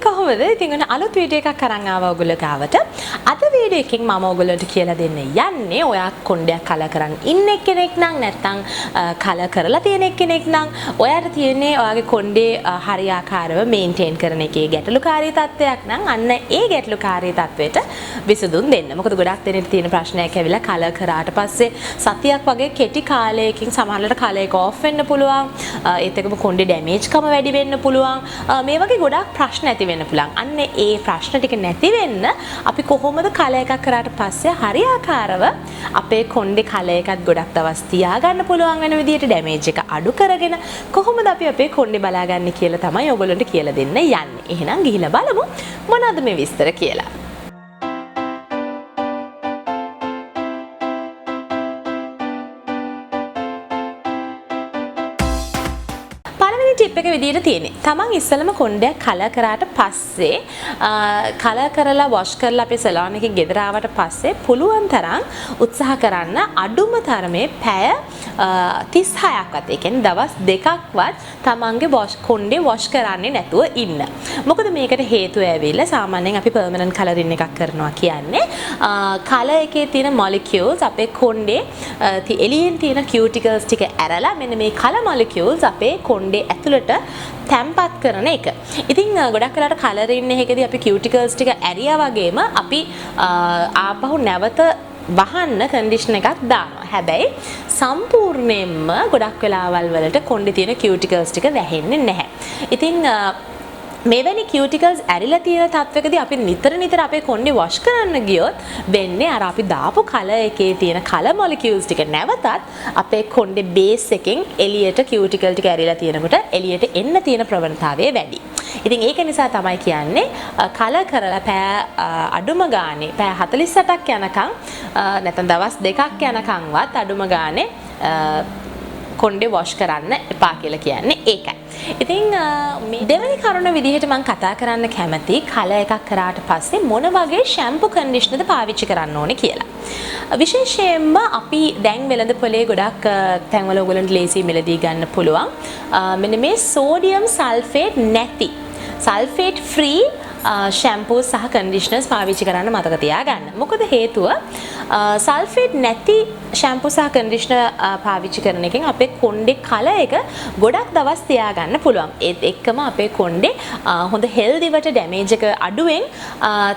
කොහොමද? ඉතින් ඔන්න අලුත් වීඩියෝ එකක් අරන් ආවා ඔයගොල්ලෝ ගාවට. අද වීඩියෝ එකෙන් මම ඔයගොල්ලන්ට කියලා දෙන්න යන්නේ ඔයා කොණ්ඩයක් කලර් කරන් ඉන්න කෙනෙක් නම් නැත්නම් කලර් කරලා තියෙන කෙනෙක් නම් ඔයාට තියෙන්නේ ඔයාගේ කොණ්ඩේ හරියාකාරව මේන්ටේන් කරන එකේ ගැටලුකාරී තත්ත්වයක් නම් අන්න ඒ ගැටලුකාරී තත්ත්වයට විසඳුම් දෙන්න. මොකද ගොඩක් දෙනෙක් තියෙන ප්‍රශ්නයක් ඇවිල්ලා කලර් කරාට පස්සේ සතියක් වගේ කෙටි කාලයකින් සමහරවිට කලර් එක ඔෆ් වෙන්න පුළුවන්. ඒත් එක්කම කොණ්ඩේ ඩැමේජ් කම වැඩි වෙන්න පුළුවන්. මේ වගේ ගොඩක් ප්‍රශ්න ඇති වෙන්න පුළුවන්. අන්න ඒ ප්‍රශ්න ටික නැති වෙන්න අපි කොහොමද කලර් එකක් කරාට පස්සේ හරියාකාරව අපේ කොණ්ඩේ කලර් එකත් ගොඩක් දවස් තියාගන්න පුළුවන් වෙන විදිහට ඩැමේජ් එක අඩු කරගෙන කොහොමද අපි අපේ කොණ්ඩේ බලාගන්නේ කියලා තමයි ඔයගොල්ලන්ට කියලා දෙන්න යන්නේ. එහෙනම් ගිහිල්ලා බලමු මොනවද මේ විස්තර කියලා. ටිප් එක විදිහට තියෙන්නේ. තමන් ඉස්සෙල්ලම කොණ්ඩයක් කලර් කරාට පස්සේ කලර් කරලා වොෂ් කරලා අපේ සලෝන් එකේ ගෙදර ආවට පස්සේ පුළුවන් තරම් උත්සාහ කරන්න අඩුම තරමේ පැය 36ක්වත් ඒ කියන්නේ දවස් දෙකක්වත් තමන්ගේ කොණ්ඩේ වොෂ් කරන්නේ නැතුව ඉන්න. මොකද මේකට හේතුව ඇවිල්ලා සාමාන්‍යයෙන් අපි පර්මනන්ට් කලරින් එකක් කරනවා කියන්නේ කලර් එකේ තියෙන මොලිකියුල්ස් අපේ කොණ්ඩේ එළියෙන් තියෙන කියුටිකල්ස් ටික ඇරලා මෙන්න මේ කලර් මොලිකියුල්ස් අපේ කොණ්ඩේ ඇතුළට තැම්පත් කරන එක. ඉතින් ගොඩක් වෙලාවට කලරින් එකේදී අපි කියුටිකල්ස් ටික ඇරියා වගේම අපි ආපහු නැවත වහන්න කන්ඩිෂනර් එකක් දානවා. හැබැයි සම්පූර්ණයෙන්ම ගොඩක් වෙලාවල් වලට කොණ්ඩේ තියෙන කියුටිකල්ස් ටික වැහෙන්නේ නැහැ. ඉතින් මෙවැනි කියුටිකල්ස් ඇරිලා තියෙන තත්වයකදී අපි නිතර අපේ කොණ්ඩේ වොෂ් කරන්න ගියොත් වෙන්නේ අර අපි දාපු කලර් එකේ තියෙන කලර් මොලිකියුල්ස් ටික නැවතත් අපේ කොණ්ඩේ බේස් එකෙන් එළියට කියුටිකල් ටික ඇරිලා තියෙනකොට එළියට එන්න තියෙන ප්‍රවණතාවය වැඩි. ඉතින් ඒක නිසා තමයි කියන්නේ කලර් කරලා පැය අඩුම ගානේ පැය 48ක් යනකම් නැත්නම් දවස් දෙකක් යනකම්වත් අඩුම ගානේ කොණ්ඩේ වොෂ් කරන්න එපා කියලා කියන්නේ ඒකයි. ඉතින් මේ දෙවෙනි කරුණ විදිහට මම කතා කරන්න කැමති කලර් එකක් කරාට පස්සේ මොන වගේ ෂැම්පු කන්ඩිෂනර්ද පාවිච්චි කරන්න ඕනේ කියලා. විශේෂයෙන්ම අපි දැන් වෙළඳපොලේ ගොඩක් තැන්වල ඔයගොල්ලන්ට ලේසි මිලදී ගන්න පුළුවන්. මෙන්න මේ සෝඩියම් සල්ෆේට් නැති සල්ෆේට් ෆ්‍රී ෂැම්පූ සහ කන්ඩිෂනර්ස් පාවිච්චි කරන්න මතක තියාගන්න. මොකද හේතුව සල්ෆේට් නැති ෂැම්පූ සහ කන්ඩිෂනර් පාවිච්චි කරන එකෙන් අපේ කොණ්ඩේ කලර් එක ගොඩක් දවස් තියාගන්න පුළුවන්. ඒත් එක්කම අපේ කොණ්ඩේ හොඳ හෙල්දිවට ඩැමේජ් එක අඩුවෙන්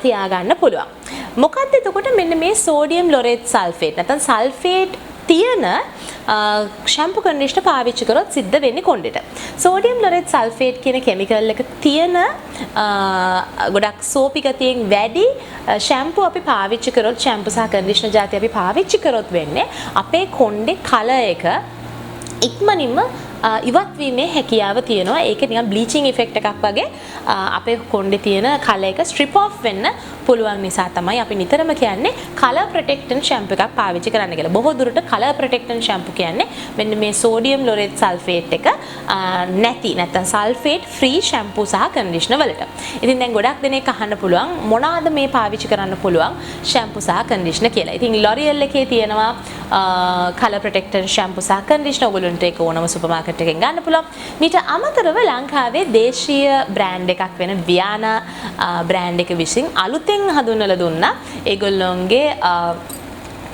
තියාගන්න පුළුවන්. මොකක්ද එතකොට මෙන්න මේ සෝඩියම් ලොරේට් සල්ෆේට් නැත්නම් සල්ෆේට් තියෙන ෂැම්පු කන්ඩිෂනර් පාවිච්චි කරොත් සිද්ධ වෙන්නේ කොණ්ඩෙට. සෝඩියම් ලොරේට් සල්ෆේට් කියන කෙමිකල් එක තියෙන ගොඩක් සෝපි ගතියෙන් වැඩි ෂැම්පු අපි පාවිච්චි කරොත් ෂැම්පු සහ කන්ඩිෂනර් જાති අපි පාවිච්චි කරොත් වෙන්නේ අපේ කොණ්ඩේ කලර් එක ඉක්මනින්ම ඉවත් වීමේ හැකියාව තියෙනවා. ඒක නිකන් බ්ලීචිං ඉෆෙක්ට් එකක් වගේ අපේ කොණ්ඩේ තියෙන කලර් එක ස්ට්‍රිප් ඔෆ් වෙන්න පුළුවන් නිසා තමයි අපි නිතරම කියන්නේ කලර් ප්‍රොටෙක්ටන් ෂැම්පු එකක් පාවිච්චි කරන්න කියලා. බොහෝ දුරට කලර් ප්‍රොටෙක්ටන් ෂැම්පු කියන්නේ මෙන්න මේ සෝඩියම් ලොරේට් සල්ෆේට් එක නැති නැත්නම් සල්ෆේට් ෆ්‍රී ෂැම්පු සහ කන්ඩිෂනර් වලට. ඉතින් දැන් ගොඩක් දෙනෙක් අහන්න පුළුවන් මොනවාද මේ පාවිච්චි කරන්න පුළුවන් ෂැම්පු සහ කන්ඩිෂනර් කියලා. ඉතින් L'Oreal එකේ තියෙනවා කලර් ප්‍රොටෙක්ටන් ෂැම්පු සහ කන්ඩිෂනර් ඔයගොල්ලන්ට ඒක ඕනම සුපර් මාකට් එකෙන් ගන්න පුළුවන්. මීට අමතරව ලංකාවේ දේශීය බ්‍රෑන්ඩ් එකක් වෙන වියානා බ්‍රෑන්ඩ් එක විසින් අලුතෙන් හඳුන්වලා දුන්නා ඒගොල්ලොන්ගේ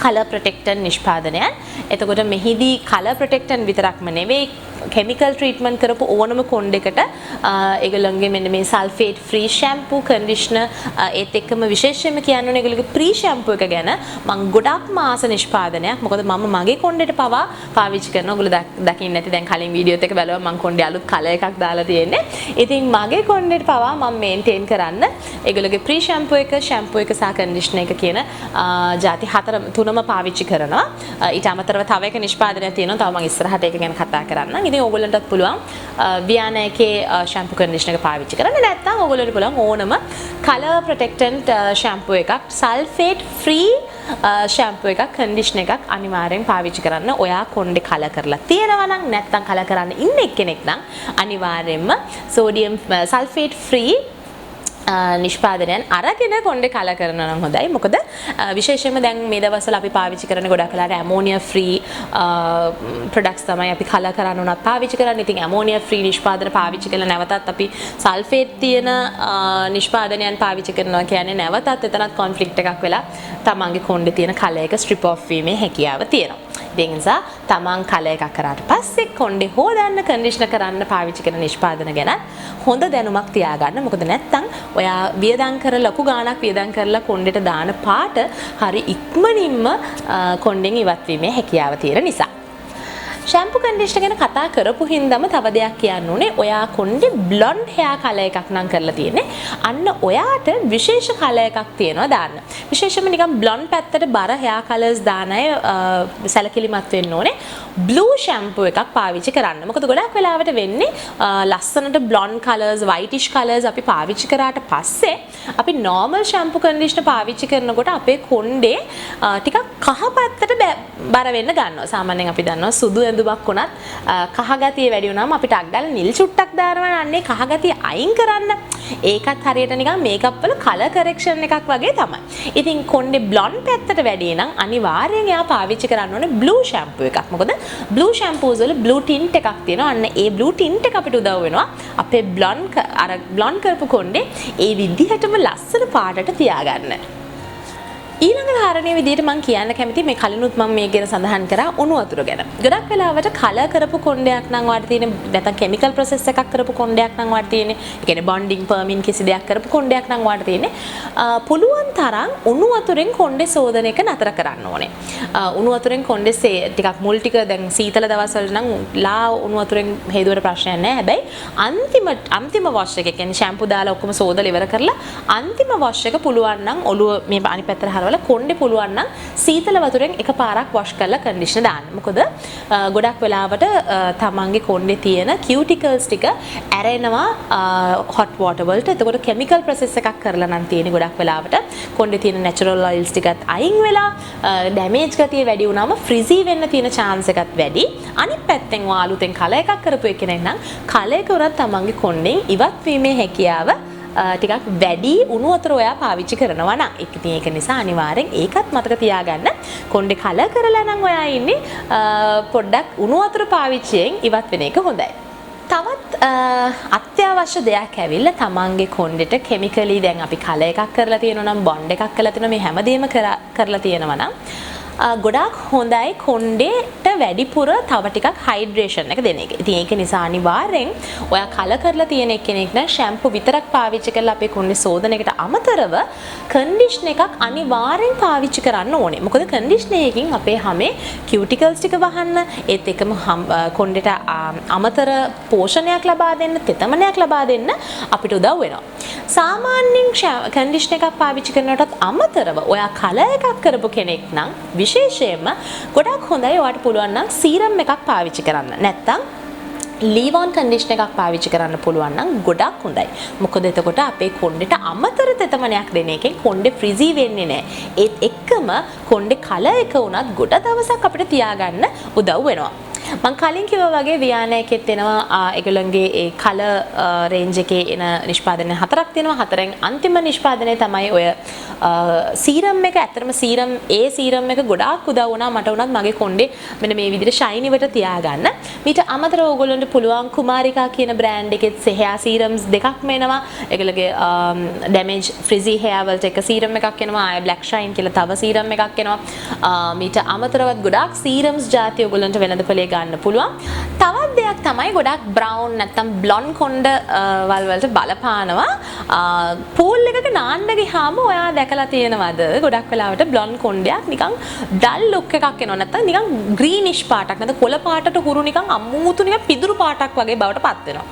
කලර් ප්‍රොටෙක්ටන් නිෂ්පාදනයන්. එතකොට මෙහිදී කලර් ප්‍රොටෙක්ටන් විතරක්ම නෙවෙයි කෙමිකල් ට්‍රීට්මන්ට් කරපු ඕනම කොණ්ඩයකට ඒගොල්ලන්ගේ මෙන්න මේ සල්ෆේට් ෆ්‍රී ෂැම්පූ කන්ඩිෂනර් ඒත් එක්කම විශේෂයෙන්ම කියන්න ඕනේ ඒගොල්ලෝගේ ප්‍රී ෂැම්පූ එක ගැන මම ගොඩක්ම ආස නිෂ්පාදනයක්. මොකද මම මගේ කොණ්ඩේට පවා පාවිච්චි කරනවා. ඔයගොල්ලෝ දකින්න නැති දැන් කලින් වීඩියෝත් එක බලුවා මම කොණ්ඩේ අලුත් කලර් එකක් දාලා තියෙන්නේ. ඉතින් මගේ කොණ්ඩේට පවා මම මේන්ටේන් කරන්න ඒගොල්ලෝගේ ප්‍රී ෂැම්පූ එක සහ කන්ඩිෂනර් එක කියන ಜಾති තුනම පාවිච්චි කරනවා. ඊට අමතරව තව එක නිෂ්පාදනයක් තියෙනවා. තව මම ඉස්සරහට ඒක ගැන කතා කරන්නම්. ඉතින් ඕගොල්ලන්ටත් පුළුවන් වියානා එකේ ෂැම්පු කන්ඩිෂනර් එක පාවිච්චි කරන්න. නැත්නම් ඕගොල්ලන්ට පුළුවන් ඕනම කලර් ප්‍රොටෙක්ටන්ට් ෂැම්පු එකක් සල්ෆේට් ෆ්‍රී ෂැම්පු එකක් කන්ඩිෂනර් එකක් අනිවාර්යෙන් පාවිච්චි කරන්න. ඔයා කොණ්ඩේ කලර් කරලා තියෙනවා නම් නැත්නම් කලර් කරන්න ඉන්න කෙනෙක් නම් අනිවාර්යෙන්ම සෝඩියම් සල්ෆේට් ෆ්‍රී නිෂ්පාදනයන් අරගෙන කොණ්ඩේ කලර් කරනවා නම් හොඳයි. මොකද විශේෂයෙන්ම දැන් මේ දවස්වල අපි පාවිච්චි කරන ගොඩක් වෙලාවට ඇමෝනියා ෆ්‍රී ප්‍රොඩක්ට්ස් තමයි අපි කලර් කරන්න උනත් පාවිච්චි කරන්නේ. ඉතින් ඇමෝනියා ෆ්‍රී නිෂ්පාදන පාවිච්චි කළා නැවතත් අපි සල්ෆේට් තියෙන නිෂ්පාදනයන් පාවිච්චි කරනවා කියන්නේ නැවතත් එතනත් කොන්ෆ්ලික්ට් එකක් වෙලා තමන්ගේ කොණ්ඩේ තියෙන කලර් එක ස්ට්‍රිප් ඔෆ් වීමේ හැකියාව තියෙනවා. ඒ නිසා තමන් කලර් එකක් කරාට පස්සේ කොණ්ඩේ හොදන්න කන්ඩිෂනර් කරන්න පාවිච්චි කරන නිෂ්පාදන ගැන හොඳ දැනුමක් තියාගන්න. මොකද නැත්තම් ඔයා වියදම් කරලා ලොකු ගාණක් වියදම් කරලා කොණ්ඩේට දාන පාට හරි ඉක්මනින්ම කොණ්ඩෙන් ඉවත් වීමේ හැකියාව තියෙන නිසා. ෂැම්පු කන්ඩිෂනර් ගැන කතා කරපු හින්දාම තව දෙයක් කියන්න ඕනේ. ඔයා කොණ්ඩේ බ්ලොන්ඩ් හෙයා කලර් එකක් නම් කරලා තියෙන්නේ. අන්න ඔයාට විශේෂ කලර් එකක් තියෙනවා දාන්න. විශේෂයෙන්ම නිකන් බ්ලොන්ඩ් පැත්තට බර හෙයා කලර්ස් දාන අය සැලකිලිමත් වෙන්න ඕනේ. බ්ලූ ෂැම්පු එකක් පාවිච්චි කරන්න. මොකද ගොඩක් වෙලාවට වෙන්නේ ලස්සනට බ්ලොන්ඩ් කලර්ස්, වයිටිෂ් කලර්ස් අපි පාවිච්චි කරාට පස්සේ අපි නෝමල් ෂැම්පු කන්ඩිෂනර් පාවිච්චි කරනකොට අපේ කොණ්ඩේ ටිකක් කහ පැත්තට බර වෙන්න ගන්නවා. සාමාන්‍යයෙන් අපි දන්නවා සුදු ඇඳුමක් උනත් කහ ගතිය වැඩි වුණාම අපිට අග්ගල නිල් චුට්ටක් දානවා අන්නේ කහ ගතිය අයින් කරන්න. ඒකත් හරියට නිකන් මේකප් වල කලර් කරෙක්ෂන් එකක් වගේ තමයි. ඉතින් කොණ්ඩේ බ්ලොන්ඩ් පැත්තට වැඩි නම් අනිවාර්යෙන් එයා පාවිච්චි කරන්න ඕනේ බ්ලූ ෂැම්පු එකක්. මොකද බ්ලූ ෂැම්පූස් වල බ්ලූ ටින්ට් එකක් තියෙනවා. අන්න ඒ බ්ලූ ටින්ට් එක අපිට උදව් වෙනවා අපේ බ්ලොන්ඩ් කරපු කොණ්ඩේ ඒ විදිහටම ලස්සන පාටට තියාගන්න. ඊළඟ කාරණේ විදිහට මම කියන්න කැමති මේ කලිනුත් මම මේ ගැන සඳහන් කරා උණු වතුර ගැන. ගොඩක් වෙලාවට කලර් කරපු කොණ්ඩයක් නම් වාට තියෙන නැත්නම් කෙමිකල් ප්‍රොසෙස් එකක් කරපු කොණ්ඩයක් නම් වාට තියෙන්නේ. ඒ කියන්නේ බොන්ඩින් පර්මින් කිසි දෙයක් කරපු කොණ්ඩයක් නම් වාට තියෙන්නේ. පුළුවන් තරම් උණු වතුරෙන් කොණ්ඩේ සෝදන එක නතර කරන්න ඕනේ. උණු වතුරෙන් කොණ්ඩේ ටිකක් මුල් ටික දැන් සීතල දවස්වල නම් ලා උණු වතුරෙන් හේදුවට ප්‍රශ්නයක් නැහැ. හැබැයි අන්තිම වොෂ් එක කියන්නේ ෂැම්පු දාලා ඔක්කොම සෝදලා ඉවර කරලා අන්තිම වොෂ් එක පුළුවන් නම් ඔළුව මේ අනිත් පැත්තට හරවලා කොණ්ඩේ පුළුවන් නම් සීතල වතුරෙන් එකපාරක් වොෂ් කරලා කන්ඩිෂනර් දාන්න. මොකද ගොඩක් වෙලාවට තමන්ගේ කොණ්ඩේ තියෙන කියුටිකල්ස් ටික ඇරෙනවා හොට් වෝටර් වලට. එතකොට කෙමිකල් ප්‍රොසෙස් එකක් කරලා නම් තියෙන්නේ ගොඩක් වෙලාවට කොණ්ඩේ තියෙන නැචරල් ඔයිල්ස් ටිකත් අයින් වෙලා ඩැමේජ් ගතිය වැඩි වුණාම ෆ්‍රිසි වෙන්න තියෙන chance එකත් වැඩි. අනිත් පැත්තෙන් වාලුතෙන් කලර් එකක් කරපු එකෙනෙක් නම් කලර් එක උනත් තමන්ගේ කොණ්ඩෙන් ඉවත් වීමේ හැකියාව ටිකක් වැඩි උණු වතුර ඔයා පාවිච්චි කරනවා නම් ඒක නිසා අනිවාර්යෙන් ඒකත් මතක තියාගන්න. කොණ්ඩේ කලර් කරලා නම් ඔයා ඉන්නේ පොඩ්ඩක් උණු වතුර පාවිච්චියෙන් ඉවත් වෙන එක හොඳයි. තවත් අත්‍යවශ්‍ය දෙයක් ඇවිල්ලා තමන්ගේ කොණ්ඩෙට කෙමිකලි දැන් අපි කලර් එකක් කරලා තියෙනවා නම් බොන්ඩ් එකක් කරලා තියෙනවා මේ හැමදේම කරලා තියෙනවා නම් ගොඩාක් හොඳයි කොණ්ඩේට වැඩිපුර තව ටිකක් හයිඩ්‍රේෂන් එක දෙන එක. ඉතින් ඒක නිසා අනිවාර්යෙන් ඔයා කලර් කරලා තියෙන කෙනෙක් නම් ෂැම්පු විතරක් පාවිච්චි කරලා අපේ කොණ්ඩේ සෝදනයකට අමතරව කන්ඩිෂනර් එකක් අනිවාර්යෙන් පාවිච්චි කරන්න ඕනේ. මොකද කන්ඩිෂනර් එකකින් අපේ හැමේ කියුටිකල්ස් ටික වහන්න ඒත් එකම කොණ්ඩේට අමතර පෝෂණයක් ලබා දෙන්න, තෙතමනයක් ලබා දෙන්න අපිට උදව් වෙනවා. සාමාන්‍යයෙන් කන්ඩිෂනර් එකක් පාවිච්චි කරනකොටත් අමතරව ඔයා කලර් එකක් කරපු කෙනෙක් නම් විශේෂයෙන්ම ගොඩක් හොඳයි ඔයාට පුළුවන් නම් සීරම් එකක් පාවිච්චි කරන්න. නැත්තම් ලීව් ඔන් කන්ඩිෂනර් එකක් පාවිච්චි කරන්න පුළුවන් නම් ගොඩක් හොඳයි. මොකද එතකොට අපේ කොණ්ඩේට අමතර තෙතමනයක් දෙන එකෙන් කොණ්ඩේ ෆ්‍රිසි වෙන්නේ නැහැ. ඒත් එක්කම කොණ්ඩේ කලර් එක උනත් ගොඩ දවසක් අපිට තියාගන්න උදව් වෙනවා. මම කලින් කිව්වා වගේ වියාන එකෙත් එනවා ඒගොල්ලන්ගේ ඒ කලර් රේන්ජ් එකේ එන නිෂ්පාදන හතරක් තියෙනවා. හතරෙන් අන්තිම නිෂ්පාදනය තමයි ඔය සීරම් එක. ඇත්තටම සීරම් එක ගොඩාක් උදව් වුණා මට උනත් මගේ කොණ්ඩේ මෙන්න මේ විදිහට ෂයිනි වට තියාගන්න. ඊට අමතරව ඕගොල්ලන්ට පුළුවන් කුමාරිකා කියන බ්‍රෑන්ඩ් එකෙත් හෙයා සීරම්ස් දෙකක්ම එනවා. ඒගොල්ලගේ ඩැමේජ් ෆ්‍රිසි හෙයා වලට එක සීරම් එකක් එනවා. ආය බ්ලැක් ෂයින් කියලා තව සීරම් එකක් එනවා. ඊට අමතරවත් ගොඩාක් සීරම්ස් ಜಾති ඕගොල්ලන්ට වෙළඳපොලේ ගන්න පුළුවන්. තවත් දෙයක් තමයි ගොඩක් බ්‍රවුන් නැත්තම් බ්ලොන්ඩ් කොණ්ඩ වලට බලපානවා. පූල් එකක නාන්න ගියාම ඔයා දැකලා තියෙනවද ගොඩක් වෙලාවට බ්ලොන්ඩ් කොණ්ඩයක් නිකන් ඩල් ලුක් එකක් එනවා. නැත්තම් නිකන් ග්‍රීනිෂ් පාටක් නැත්නම් කොළ පාටට හුරු නිකන් අමුතු නිකන් පිදුරු පාටක් වගේ බවට පත් වෙනවා.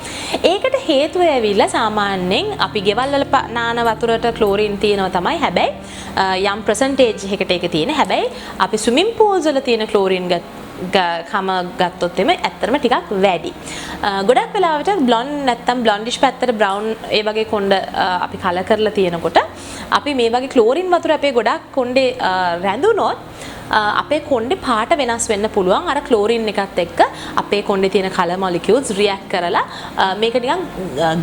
ඒකට හේතුව ඇවිල්ලා සාමාන්‍යයෙන් අපි ගෙවල් වල නාන වතුරට ක්ලෝරින් තියෙනවා තමයි. හැබැයි යම් ප්‍රසන්ටේජ් එකකට ඒක තියෙන. හැබැයි අපි ස්විමින් පූල්ස් වල තියෙන ක්ලෝරින් කම ගත්තොත් එමේ ඇත්තටම ටිකක් වැඩි. ගොඩක් වෙලාවට බ්ලොන්ඩ් නැත්තම් බ්ලොන්ඩිෂ් පැත්තට බ්‍රවුන් ඒ වගේ කොණ්ඩ අපි කලර් කරලා තියෙනකොට අපි මේ වගේ ක්ලෝරින් වතුර අපේ ගොඩක් කොණ්ඩේ රැඳුනොත් අපේ කොණ්ඩේ පාට වෙනස් වෙන්න පුළුවන්. අර ක්ලෝරින් එකත් එක්ක අපේ කොණ්ඩේ තියෙන කලර් මොලිකියුල්ස් රියැක්ට් කරලා මේක නිකන්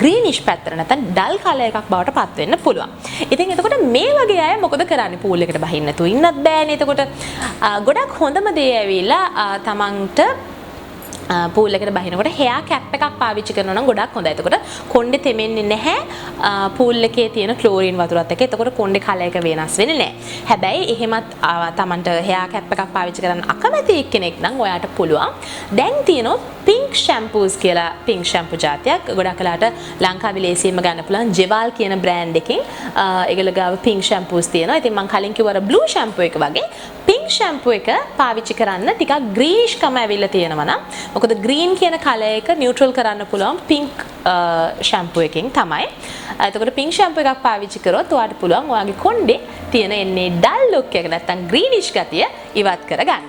ග්‍රීනිෂ් පැත්තට නැත්නම් ඩල් කලර් එකක් බවට පත් වෙන්න පුළුවන්. ඉතින් එතකොට මේ වගේ අය මොකද කරන්නේ? පූල් එකට බහින්න නැතුව ඉන්නත් බෑනේ. එතකොට ගොඩක් හොඳම දේ ඇවිල්ලා තමන්ට පූල් එකට බහිනකොට හෙයා කැප් එකක් පාවිච්චි කරනවා නම් ගොඩක් හොඳයි. එතකොට කොණ්ඩේ තෙමෙන්නේ නැහැ පූල් එකේ තියෙන ක්ලෝරින් වතුරත් එක්ක. එතකොට කොණ්ඩේ කලර් එක වෙනස් වෙන්නේ නැහැ. හැබැයි එහෙමත් තමන්ට හෙයා කැප් එකක් පාවිච්චි කරන්න අකමැති කෙනෙක් නම් ඔයාට පුළුවන්. දැන් තියෙනවා පින්ක් ෂැම්පූස් කියලා පින්ක් ෂැම්පූ జాතියක්. ගොඩක් වෙලාට ලංකාවේ ලේසියෙන්ම ගන්න පුළුවන් ජෙවල් කියන බ්‍රෑන්ඩ් එකකින් ඒගොල්ලෝ ගාව පින්ක් ෂැම්පූස් තියෙනවා. ඉතින් මම කලින් කිව්වා බ්ලූ ෂැම්පූ එක වගේ පින්ක් ෂැම්පූ එක පාවිච්චි කරන්න ටිකක් ග්‍රීනිෂ් කම ඇවිල්ලා තියෙනවා නම් මොකද ග්‍රීන් කියන කලර් එක නියුට්‍රල් කරන්න පුළුවන් පින්ක් ෂැම්පූ එකකින් තමයි. එතකොට පින්ක් ෂැම්පූ එකක් පාවිච්චි කරොත් ඔයාට පුළුවන් ඔයාගේ කොණ්ඩේ තියෙන එන්නේ ඩල් ලුක් එක නැත්නම් ග්‍රීනිෂ් ගතිය ඉවත් කරගන්න.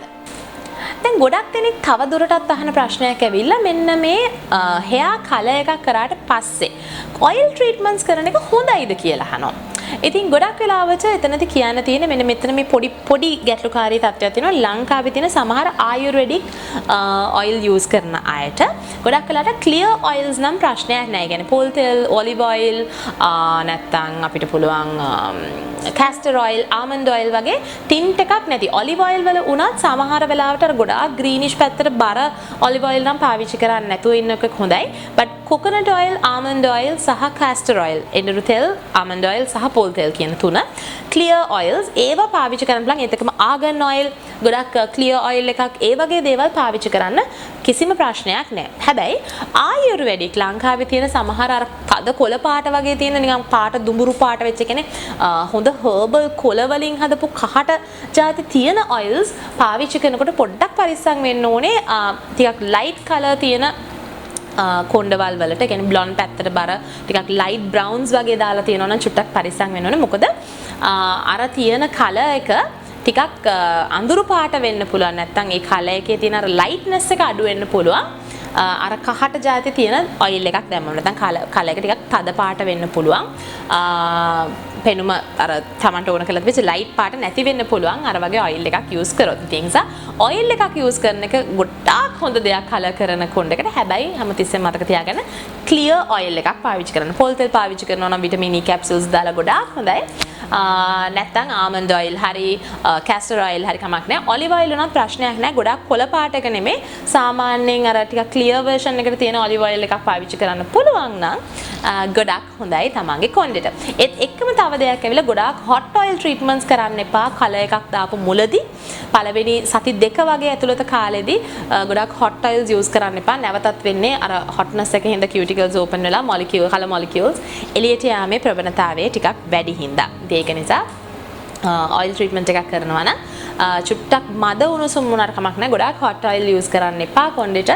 දැන් ගොඩක් දෙනෙක් තව දුරටත් අහන ප්‍රශ්නයක් ඇවිල්ලා මෙන්න මේ හෙයා කලර් එකක් කරාට පස්සේ ඔයිල් ට්‍රීට්මන්ට්ස් කරන එක හොඳයිද කියලා අහනවා. ඉතින් ගොඩක් වෙලාවට එතනදී කියන්න තියෙන්නේ මෙන්න මෙතන මේ පොඩි ගැටලුකාරී තත්ත්වයක් තියෙනවා. ලංකාවේ තියෙන සමහර ආයුර්වේදික් ඔයිල් යූස් කරන අයට ගොඩක් වෙලාවට ක්ලියර් ඔයිල්ස් නම් ප්‍රශ්නයක් නැහැ. يعني පොල් තෙල්, ඔලිව් ඔයිල් නැත්තම් අපිට පුළුවන් කැස්ටර් ඔයිල්, ආමන්ඩ් ඔයිල් වගේ ටින්ට් එකක් නැති ඔලිව් ඔයිල් වල උනත් සමහර වෙලාවට අර ගොඩාක් ග්‍රීනිෂ් පැත්තට බර ඔලිව් ඔයිල් නම් පාවිච්චි කරන්නේ නැතුව ඉන්න එක හොඳයි. But coconut oil, almond oil සහ කැස්ටර් ඔයිල්, එඬරු තෙල්, ආමන්ඩ් ඔයිල් සහ පොල් තෙල් කියන තුන ක්ලියර් ඔයිල්ස් ඒවා පාවිච්චි කරන්න පුළුවන්. ඒත් එකම ආගන් ඔයිල් ගොඩක් ක්ලියර් ඔයිල් එකක් ඒ වගේ දේවල් පාවිච්චි කරන්න කිසිම ප්‍රශ්නයක් නැහැ. හැබැයි ආයුර්වේදික් ලංකාවේ තියෙන සමහර අර තද කොළ පාට වගේ තියෙන නිකන් පාට දුඹුරු පාට වෙච්ච කෙනෙක් හොඳ හර්බල් කොළ වලින් හදපු කහට ಜಾති තියෙන ඔයිල්ස් පාවිච්චි කරනකොට පොඩ්ඩක් පරිස්සම් වෙන්න ඕනේ. ටිකක් ලයිට් කලර් තියෙන කොණ්ඩවල් වලට කියන්නේ බ්ලොන්ඩ් පැත්තට බර ටිකක් ලයිට් බ්‍රවුන්ස් වගේ දාලා තියෙනවා නම් චුට්ටක් පරිස්සම් වෙන්න ඕනේ. මොකද අර තියෙන කලර් එක ටිකක් අඳුරු පාට වෙන්න පුළුවන්. නැත්නම් ඒ කලර් එකේ තියෙන අර ලයිට්නස් එක අඩු වෙන්න පුළුවන්. අර කහට ಜಾති තියෙන ඔයිල් එකක් දැම්මම නැත්නම් කලර් එක ටිකක් තද පාට වෙන්න පුළුවන්. පෙනුම අර තමන්ට ඕන කළත් වෙච්ච ලයිට් පාට නැති වෙන්න පුළුවන් අර වගේ ඔයිල් එකක් යූස් කරොත්. ඒ නිසා ඔයිල් එකක් යූස් කරන එක ගොඩාක් හොඳ දෙයක් කලර් කරන කොණ්ඩේකට. හැබැයි හැමතිස්සෙම මතක තියාගන්න ක්ලියර් ඔයිල් එකක් පාවිච්චි කරන්න. පොල් තෙල් පාවිච්චි කරනවා නම් විටමින් E කැප්සූල්ස් දාලා ගොඩාක් හොඳයි. නැත්තම් ආමන්ඩ් ඔයිල් හරි කැස්ටර් ඔයිල් හරි කමක් නැහැ. ඔලිව් ඔයිල් උනත් ප්‍රශ්නයක් නැහැ. ගොඩක් කොළ පාට එක නෙමෙයි. සාමාන්‍යයෙන් අර ටිකක් ක්ලියර් version එකට තියෙන ඔලිව් ඔයිල් එකක් පාවිච්චි කරන්න පුළුවන් නම් ගොඩක් හොඳයි තමන්ගේ කොණ්ඩෙට. ඒත් එක්කම තව දෙයක් ඇවිල්ලා ගොඩාක් hot oil treatments කරන්න එපා. කලර් එකක් දාපු මුලදී පළවෙනි සති දෙක වගේ ඇතුළත කාලෙදී ගොඩාක් hot oils use කරන්න එපා. නැවතත් වෙන්නේ අර hotness එකේ හින්දා cuticles open වෙලා colour molecules එළියට යාමේ ප්‍රවණතාවය ටිකක් වැඩි හින්දා. ඒක නිසා oil treatment එකක් කරනවා නම් චුට්ටක් මද උණුසුම් වුණාට කමක් නැහැ. ගොඩාක් hot oil use කරන්න එපා කොණ්ඩෙට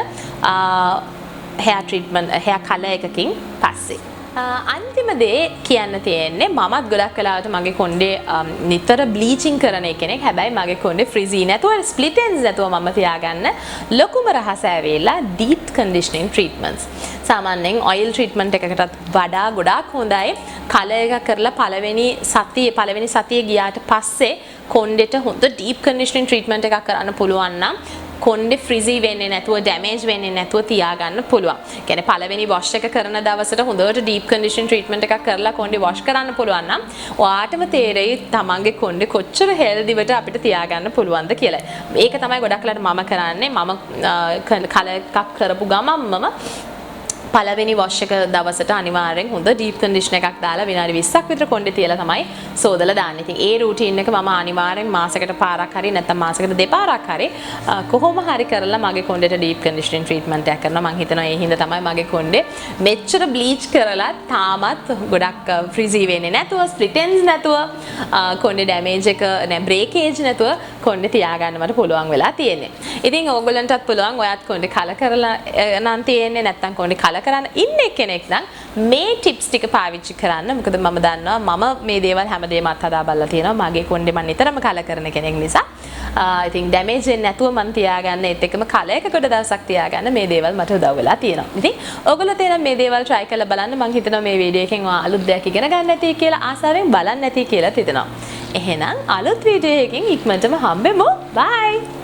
hair treatment hair color එකකින් පස්සේ. අන්තිම දේ කියන්න තියෙන්නේ මමත් ගොඩක් වෙලාවට මගේ කොණ්ඩේ නිතර බ්ලීචින් කරන කෙනෙක්. හැබැයි මගේ කොණ්ඩේ ෆ්‍රිසි නැතුව ස්ප්ලිට් එන්ඩ්ස් නැතුව මම තියාගන්න ලොකුම රහස ඇවිල්ලා deep conditioning treatments. සාමාන්‍යයෙන් oil treatment එකකටත් වඩා ගොඩාක් හොඳයි කලර් එක කරලා පළවෙනි සතිය ගියාට පස්සේ කොණ්ඩෙට හොඳ deep conditioning treatment එකක් කරන්න පුළුවන් නම් කොණ්ඩේ ෆ්‍රිසි වෙන්නේ නැතුව ඩැමේජ් වෙන්නේ නැතුව තියාගන්න පුළුවන්. කියන්නේ පළවෙනි වොෂ් එක කරන දවසට හොඳට ඩීප් කන්ඩිෂන් ට්‍රීට්මන්ට් එකක් කරලා කොණ්ඩේ වොෂ් කරන්න පුළුවන් නම් ඔයාටම තේරෙයි තමන්ගේ කොණ්ඩේ කොච්චර හෙල්දිවට අපිට තියාගන්න පුළුවන්ද කියලා. ඒක තමයි ගොඩක්ලාට මම කරන්නේ. මම කලර් එකක් කරපු ගමන්ම පළවෙනි වොෂ් එක දවසට අනිවාර්යෙන් හොඳ ඩීප් කන්ඩිෂන් එකක් දාලා විනාඩි 20ක් විතර කොණ්ඩේ තියලා තමයි සෝදලා දාන්නේ. ඉතින් ඒ රූටීන් එක මම අනිවාර්යෙන් මාසෙකට පාරක් හරි නැත්නම් මාසෙකට දෙපාරක් හරි කොහොම හරි කරලා මගේ කොණ්ඩේට ඩීප් කන්ඩිෂනින් ට්‍රීට්මන්ට් එකක් කරනවා. මම හිතනවා ඒ හින්දා තමයි මගේ කොණ්ඩේ මෙච්චර බ්ලීච් කරලා තාමත් ගොඩක් ෆ්‍රිසි වෙන්නේ නැතුව ස්ප්ලිට් එන්ඩ්ස් නැතුව කොණ්ඩේ ඩැමේජ් එක නෑ බ්‍රේකේජ් නැතුව කොණ්ඩේ තියාගන්න මට පුළුවන් වෙලා තියෙන්නේ. ඉතින් ඕගොල්ලන්ටත් පුළුවන් ඔයත් කොණ්ඩේ කලර් කරලා නම් තියෙන්නේ නැත්නම් කොණ්ඩේ කලර් කරන්න ඉන්නේ කෙනෙක් නම් මේ ටිප්ස් ටික පාවිච්චි කරන්න. මොකද මම දන්නවා මම මේ දේවල් හැමදේම අත්හදා බලලා තියෙනවා. මගේ කොණ්ඩේ මම නිතරම කලර් කරන කෙනෙක් නිසා. ඉතින් ඩැමේජ් වෙන්නේ නැතුව මම තියාගන්න ඒත් එක්කම කලර් එකකට දවසක් තියාගන්න මේ දේවල් මට උදව් වෙලා තියෙනවා. ඉතින් ඔයගොල්ලෝ තේරෙන මේ දේවල් try කරලා බලන්න. මම හිතනවා මේ වීඩියෝ එකෙන් අලුත් දෙයක් ඉගෙන ගන්න ඇති කියලා ආසාවෙන් බලන්න ඇති කියලා හිතනවා. එහෙනම් අලුත් වීඩියෝ එකකින් ඉක්මනටම හම්බෙමු. බයි.